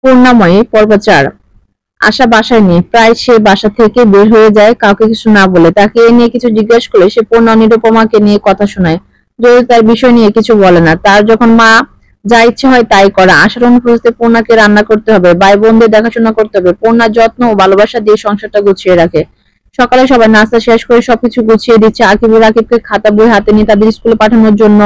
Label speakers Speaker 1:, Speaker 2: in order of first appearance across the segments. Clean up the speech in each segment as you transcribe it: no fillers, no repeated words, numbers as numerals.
Speaker 1: পূর্ণাময়ী পর্ব 4। আশা বাসায় নেই, প্রায় সে বাসা থেকে বের হয়ে যায় কাউকে কিছু না বলে। তাকে এ নিয়ে কিছু জিজ্ঞেস করলে সে পূর্ণা নিরুপমাকে নিয়ে কথা শোনায়। জরুরি তার বিষয় নিয়ে কিছু বলে না। তার যখন মা যা ইচ্ছে হয় তাই করে। আশার অনুপস্থিতিতে পূর্ণাকে রান্না করতে হবে, ভাই বোনদের দেখাশোনা করতে হবে। পূর্ণার যত্ন ও ভালোবাসা দিয়ে সংসারটা গুছিয়ে রাখে। সকালে সবাই নাস্তা শেষ করে সবকিছু গুছিয়ে দিচ্ছে। আকিবকে খাতা বই হাতে নিয়ে তাদের স্কুলে পাঠানোর জন্য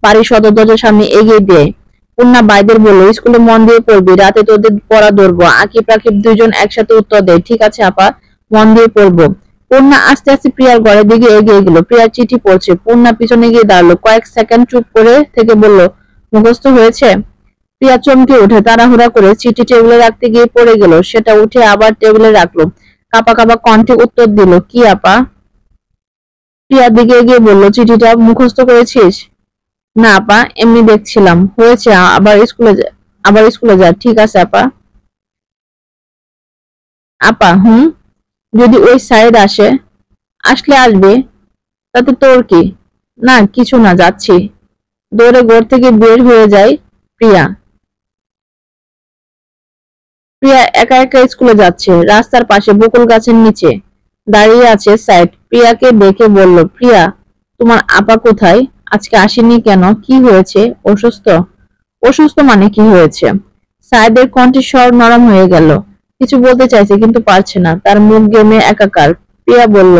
Speaker 1: বাড়ির সদর দরজার সামনে এগিয়ে দেয়। পূর্ণা ভাইদের বলল, স্কুলে মন দিয়ে পড়বি, রাতে তোদের পড়া ধরবো। আকিব দুইজন একসাথে উত্তর দেয়, ঠিক আছে আপা, মন দিয়ে পড়বো। পূর্ণা আস্তে আস্তে প্রিয়ার ঘরের দিকে এগিয়ে গেল। প্রিয়ার চিঠি পড়ছে। পূর্ণা পিছনে গিয়ে দাঁড়ালো, কয়েক সেকেন্ড চুপ করে থেকে বলল, মুখস্থ হয়েছে? প্রিয়া চমকে উঠে তাড়াহুড়া করে চিঠি টেবিলে রাখতে গিয়ে পড়ে গেল। সেটা উঠে আবার টেবিলে রাখলো। কাপা কাপা কণ্ঠে উত্তর দিল, কি আপা? প্রিয়ার দিকে এগিয়ে বলল, চিঠিটা মুখস্থ করেছিস? না আপা, এমনি দেখছিলাম। হয়েছে, আবার স্কুলে যা। ঠিক আছে আপা। আপা, হুম? যদি ওই সাইড আসলে আসবে, তাতে তোর কি? না কিছু না, যাচ্ছি। দৌড়ে ঘর থেকে বের হয়ে যায় প্রিয়া। প্রিয়া একা একা স্কুলে যাচ্ছে। রাস্তার পাশে বকুল গাছের নিচে দাঁড়িয়ে আছে সাইড। প্রিয়াকে দেখে বলল, প্রিয়া, তোমার আপা কোথায়? আজকে আসেনি কেন? কি হয়েছে? অসুস্থ? অসুস্থ মানে কি হয়েছে? সাইদের কণ্ঠস্বর নরম হয়ে গেল। কিছু বলতে চাইছে কিন্তু পারছে না, তার মুখ গেমে একাকার। প্রিয়া বলল,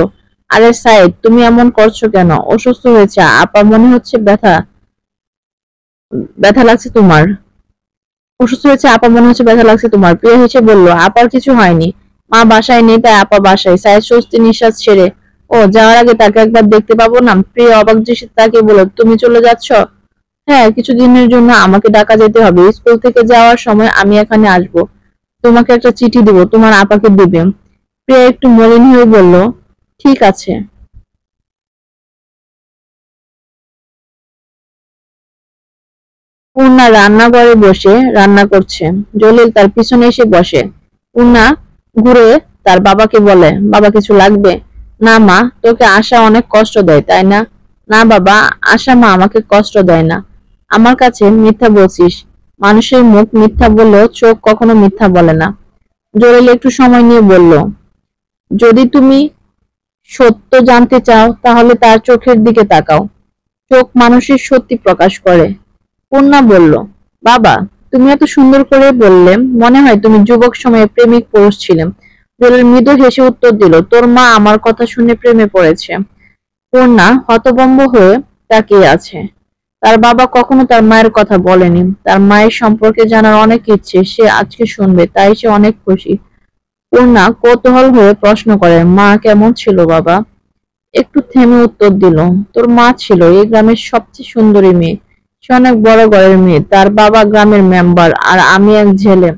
Speaker 1: আরে সাইদ, তুমি এমন করছো কেন? অসুস্থ হয়েছে আপা, মনে হচ্ছে ব্যথা ব্যথা লাগছে তোমার। অসুস্থ হয়েছে আপা, মনে হচ্ছে ব্যথা লাগছে তোমার। প্রিয়া হেসে বলল, আপার কিছু হয়নি, মা বাসায় নেই তাই আপা বাসায়। সাইদ স্বস্তি নিঃশ্বাস ছেড়ে, ও, যাওয়ার আগে তাকে একবার দেখতে পাবো না? প্রিয়া অবাক দৃষ্টিতে তাকে বলল, তুমি চলে যাচ্ছ? হ্যাঁ, কিছুদিনের জন্য আমাকে ঢাকা যেতে হবে। স্কুল থেকে যাওয়ার সময় আমি এখানে আসবো। তোমাকে একটা চিঠি দিব, তোমার আপাকে দিবে। প্রিয়া একটু মলিন হয়ে বলল, ঠিক আছে। পূর্ণা রান্নাঘরে বসে রান্না করছে। জলিল তার পিছনে এসে বসে। পূর্ণা ঘুরে তার বাবাকে বলে, বাবা কিছু লাগবে? না মা, তোকে আশা অনেক কষ্ট দেয় তাই না? না বাবা, আশা মা আমাকে কষ্ট দেয় না। আমার কাছে মিথ্যা বলছিস। মানুষের মুখ মিথ্যা বললেও চোখ কখনো মিথ্যা বলে না। জলিল একটু সময় নিয়ে বলল, যদি তুমি সত্য জানতে চাও তাহলে তার চোখের দিকে তাকাও। চোখ মানুষের সত্যি প্রকাশ করে। পূর্ণা বলল, বাবা, তুমি এত সুন্দর করে বললে, মনে হয় তুমি যুবক সময়ে প্রেমিক পুরুষ ছিলেন। জলিল মৃদু হেসে উত্তর দিল, তোর মা আমার কথা শুনে প্রেমে পড়েছে। পূর্ণা হতভম্ব হয়ে তাকিয়ে আছে। তার বাবা কখনো তার মায়ের কথা বলেনি। তার মায়ের সম্পর্কে জানার অনেক ইচ্ছে সে আজকে শুনবে, তাই সে অনেক খুশি। পূর্ণা কৌতূহল হয়ে প্রশ্ন করে, মা কেমন ছিল বাবা? একটু থেমে উত্তর দিল, তোর মা ছিল এই গ্রামের সবচেয়ে সুন্দরী মেয়ে। সে অনেক বড় ঘরের মেয়ে, তার বাবা গ্রামের মেম্বার আর আমি এক ছেলে।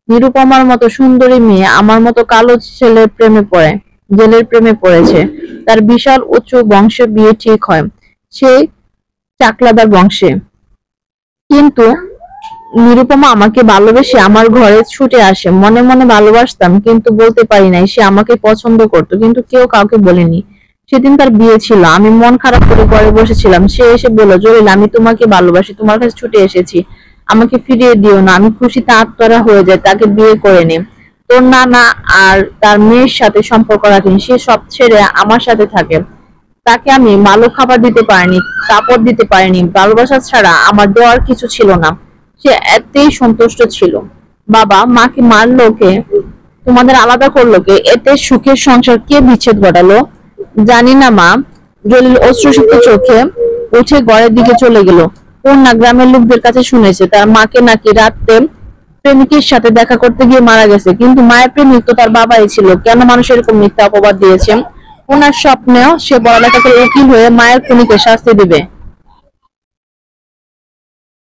Speaker 1: নিরুপমার মতো সুন্দরী মেয়ে আমার মতো কালো ছেলের প্রেমে পড়ে, জেলের প্রেমে পড়েছে। তার বিশাল উঁচু বংশে বিয়ে ঠিক হয়, সে চাকলাদার বংশে। কিন্তু নিরুপমা আমাকে ভালোবেসে আমার ঘরে ছুটে আসে। মনে মনে ভালোবাসতাম, কিন্তু বলতে পারি নাই সে আমাকে পছন্দ করতো, কিন্তু কেউ কাউকে বলেনি। সেদিন তার বিয়ে ছিল, আমি মন খারাপ করে ঘরে বসেছিলাম। সে এসে বলল, জলিল, আমি তোমাকে ভালোবাসি, তোমার কাছে ছুটে এসেছি, আমাকে ফিরিয়ে দিও না। আমি খুশিতে আত্মহারা হয়ে যায়, তাকে বিয়ে করে নে। তোর নানা আর তার মেয়ের সাথে সম্পর্ক রাখেন, সে সব ছেড়ে আমার সাথে থাকে। তাকে আমি ভালো খাবার দিতে পারিনি, কাপড় দিতে পারিনি, ভালোবাসা ছাড়া আমার দেওয়ার কিছু ছিল না। সে এতেই সন্তুষ্ট ছিল। বাবা, মাকে মারলো কে? তোমাদের আলাদা করলো কে? এতে সুখের সংসার কে বিচ্ছেদ ঘটালো? জানি না মা। জলিল অশ্রুসিক্ত চোখে উঠে ঘরের দিকে চলে গেল। পূর্ণা গ্রামের লোকদের কাছে শুনেছে তার মাকে নাকি রাতে প্রেমিকের সাথে দেখা করতে গিয়ে মারা গেছে, কিন্তু মায়ের প্রেমিক তো তার বাবাই ছিল। কেন মানুষ এরকম মিথ্যা অপবাদ দিয়েছে? ওনার স্বপ্নেও সে পড়ালেখা করে উকিল হয়ে মায়ের খুনিকে শাস্তি দিবে।